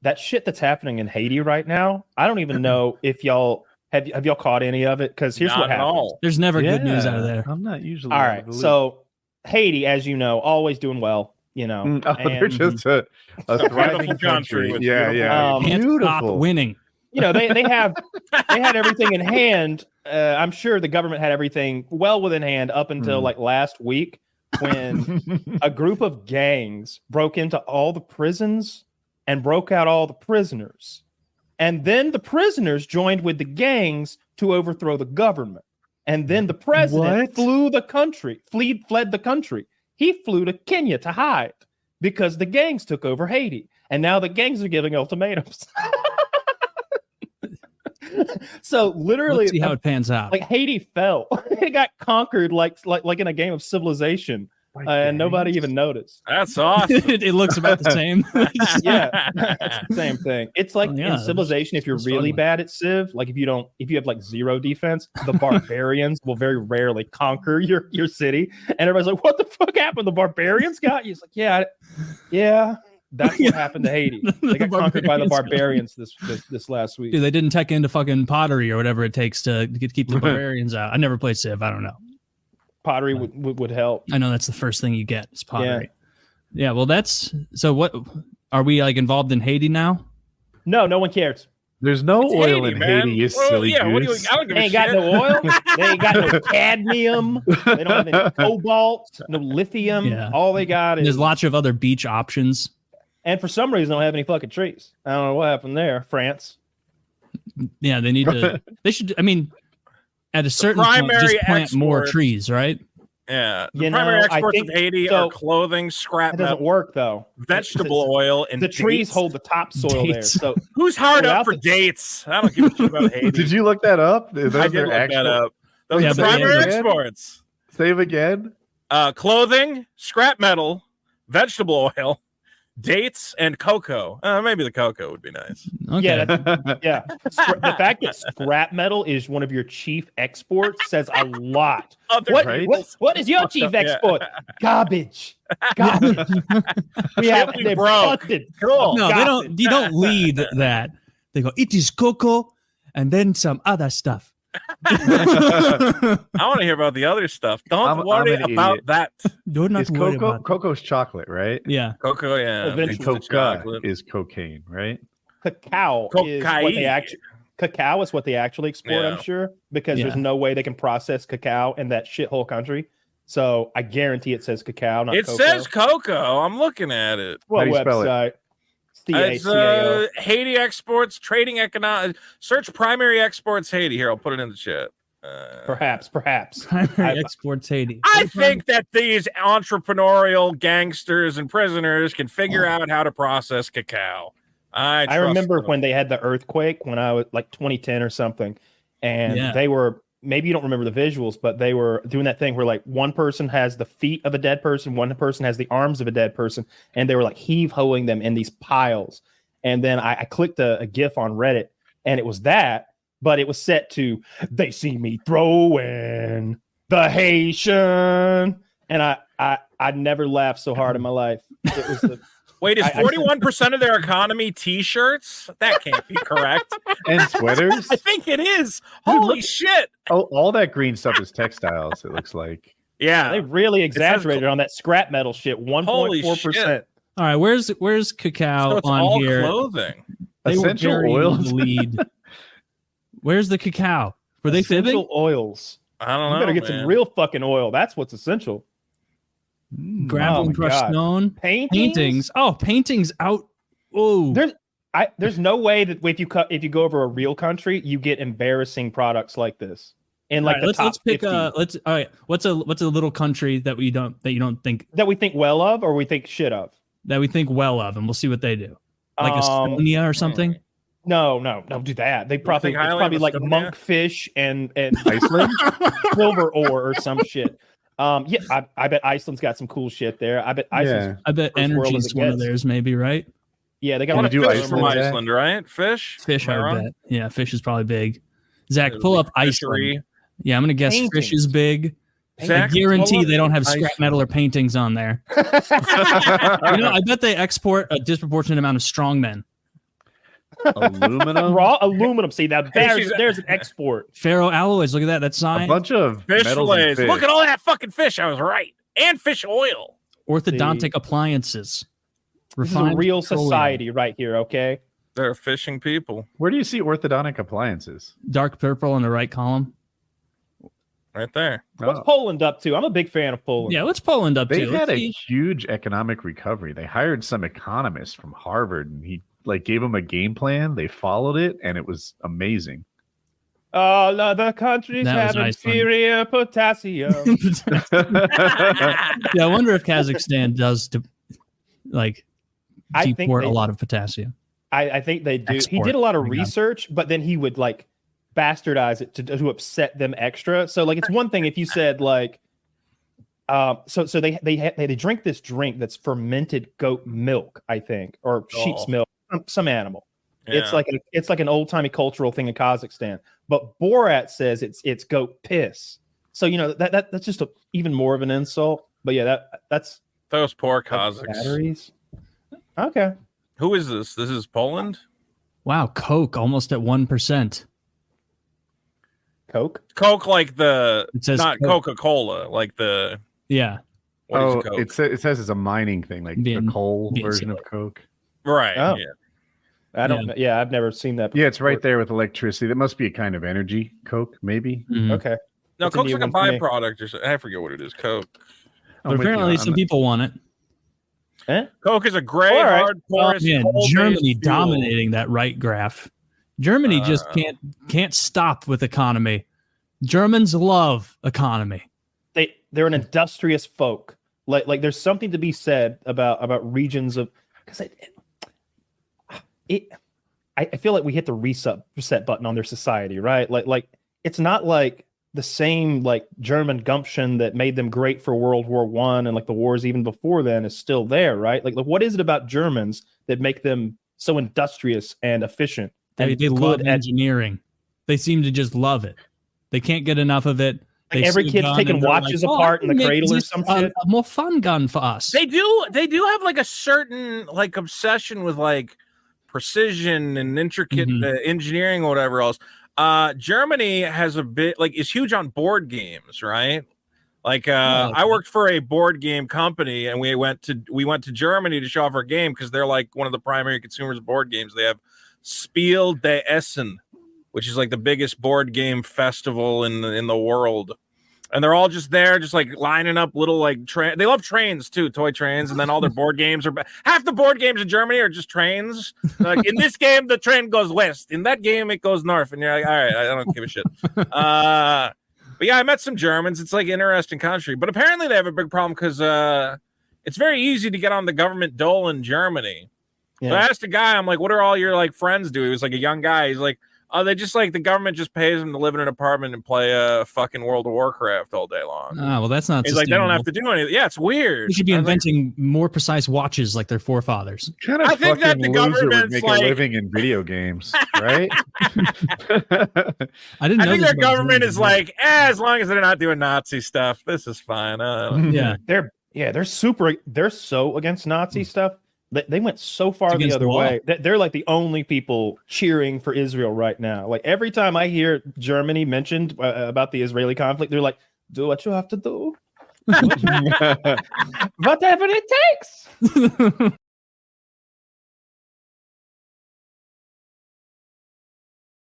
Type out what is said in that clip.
that shit that's happening in Haiti right now, I don't even know if y'all have y'all caught any of it, because here's what happened. There's never good news out of there. I'm not usually all right. So Haiti, as you know, always doing well. They're just a thriving country. Yeah. Beautiful. Winning. They had everything in hand. I'm sure the government had everything well within hand up until like last week, when a group of gangs broke into all the prisons and broke out all the prisoners. And then the prisoners joined with the gangs to overthrow the government. And then the president fled the country. He flew to Kenya to hide because the gangs took over Haiti. And now the gangs are giving ultimatums. So literally, let's see how it pans out. Like Haiti fell. It got conquered like in a game of Civilization. And nobody even noticed. That's awesome. It looks about the same. Yeah, it's the same thing. It's like in Civilization, if you're really bad at Civ, like if you have like zero defense, the barbarians will very rarely conquer your city. And everybody's like, "What the fuck happened? The barbarians got you?" It's like, yeah. That's what happened to Haiti. They got conquered by the barbarians this last week. Dude, they didn't tech into fucking pottery or whatever it takes to keep the barbarians out. I never played Civ. I don't know. Pottery would help. I know that's the first thing you get is pottery. Yeah. Well, so what are we like involved in Haiti now? No one cares. There's no oil in Haiti, you silly goose. They ain't got no oil. They ain't got no cadmium. They don't have any cobalt, no lithium. Yeah. All they got is... There's lots of other beach options. And for some reason, they don't have any fucking trees. I don't know what happened there, France. Yeah, they need to... They should... I mean... At a certain point, just plant more trees, right? Yeah. The primary exports of Haiti are clothing, scrap metal. It doesn't work, though. Vegetable oil, and the trees hold the topsoil there. So who's hard up for dates? I don't give a shit about Haiti. Did you look that up? I did look that up. Those are primary exports. Save again. Clothing, scrap metal, vegetable oil, dates, and cocoa. Maybe the cocoa would be nice. Okay. Yeah. The fact that scrap metal is one of your chief exports says a lot. What is your chief export? Garbage. We have busted. Cool. No, they don't. You don't lead that. They go, it is cocoa, and then some other stuff. I want to hear about the other stuff. Don't worry about that. Do not worry about it. Cocoa's chocolate, right? Yeah. Cocoa, yeah. And coca is cocaine, right? Cacao is what they actually export, I'm sure, because there's no way they can process cacao in that shithole country. So I guarantee it says cacao, not cocoa. It says cocoa. I'm looking at it. What website? It's Haiti exports, trading economic. Search primary exports Haiti. Here, I'll put it in the chat. Perhaps. Primary exports Haiti. I think that these entrepreneurial gangsters and prisoners can figure out how to process cacao. I remember when they had the earthquake when I was like 2010 or something, and they were. Maybe you don't remember the visuals, but they were doing that thing where like one person has the feet of a dead person, one person has the arms of a dead person, and they were like heave-hoeing them in these piles. And then I clicked a GIF on Reddit, and it was that, but it was set to "They see me throwing the Haitian," and I never laughed so hard in my life. It was the Wait, is 41% of their economy T-shirts? That can't be correct. And sweaters? I think it is. Holy shit. Oh, all that green stuff is textiles, it looks like. Yeah. They really exaggerated on that scrap metal shit. 1.4%. All right, where's cacao so on all here? Clothing. Essential oils. Lead. Where's the cacao? Were they fibbing? Essential oils. I don't know. You better get some real fucking oil. That's what's essential. Gravel and crushed stone. Paintings. Oh, paintings out. Oh, there's no way that if you go over a real country, you get embarrassing products like this. And like let's pick all right. What's a little country that you don't think that we think well of or we think shit of? That we think well of, and we'll see what they do. Like Estonia or something. No, don't do that. They probably like monkfish and Iceland, silver ore or some shit. I bet Iceland's got some cool shit there. I bet energy's one of theirs, maybe, right? Yeah, they got fish from Iceland, right? Fish, I bet. Yeah, fish is probably big. Zach, pull up Iceland. Yeah, I'm gonna guess fish is big. Zach, I guarantee they don't have scrap metal or paintings on there. I bet they export a disproportionate amount of strongmen. Aluminum. Raw aluminum. See, now there's an export. Ferroalloys. Look at that. That's A science. bunch of Fish metals and fillets. fish. Look at all that fucking fish. I was right. And fish oil. Orthodontic appliances. This is a real society right here, okay? They're fishing people. Where do you see orthodontic appliances? Dark purple in the right column. Right there. What's Poland up to? I'm a big fan of Poland. Yeah, what's Poland up They've to? had a huge economic recovery. They hired some economist from Harvard, and he gave them a game plan. They followed it, and it was amazing. All other countries have inferior potassium. Yeah, I wonder if Kazakhstan does deport a lot of potassium. I think they do. Export. He did a lot of research, but then he would bastardize it to upset them extra. So it's one thing if you said so they drink this drink that's fermented goat milk, I think, or sheep's milk, some animal. Yeah. It's like an old timey cultural thing in Kazakhstan. But Borat says it's goat piss. So that's just even more of an insult. But yeah, that's those poor Kazakhs. Batteries. Okay. Who is this? This is Poland? Wow, Coke almost at 1%. Coke? Coke like it says not Coke. Coca-Cola, like the Yeah. What is Coke? It says it's a mining thing, like the coal version of Coke. Right. Oh. Yeah. I don't know. Yeah, I've never seen that before. Yeah, it's right there with electricity. That must be a kind of energy, Coke, maybe. Mm-hmm. Okay. No, Coke's like a byproduct or something. I forget what it is. Coke. But apparently some people want it. Coke is a gray, hard, porous, Germany dominating that right graph. Germany just can't stop with economy. Germans love economy. They're an industrious folk. Like there's something to be said about regions of because I feel like we hit the reset button on their society, right? Like it's not like the same German gumption that made them great for World War I and the wars even before then is still there, right? Like what is it about Germans that make them so industrious and efficient? They love engineering. They seem to just love it. They can't get enough of it. Every kid's taking watches apart in the cradle or some shit. A more fun gun for us. They do have a certain obsession with precision and intricate engineering or whatever else. Germany has a bit is huge on board games, right? I worked for a board game company and we went to Germany to show off our game because they're one of the primary consumers of board games. They have Spiel des Essen, which is the biggest board game festival in the world. And they're all just there, just lining up little they love trains too, toy trains. And then all their board games half the board games in Germany are just trains. In this game, the train goes west. In that game, it goes north. And you're all right, I don't give a shit. But yeah, I met some Germans. It's interesting country. But apparently they have a big problem because it's very easy to get on the government dole in Germany. Yeah. So I asked a guy, I'm like, what are all your friends do? He was a young guy. He's like, oh, they just the government just pays them to live in an apartment and play fucking World of Warcraft all day long. Oh, well, that's not. He's they don't have to do anything. Yeah, it's weird. They should be inventing more precise watches like their forefathers. I think that the government would make a living in video games, right? I think their government is as long as they're not doing Nazi stuff, this is fine. Yeah, they're so against Nazi stuff. They went so far the other way. They're the only people cheering for Israel right now. Every time I hear Germany mentioned about the Israeli conflict, they're like, do what you have to do. Whatever it takes.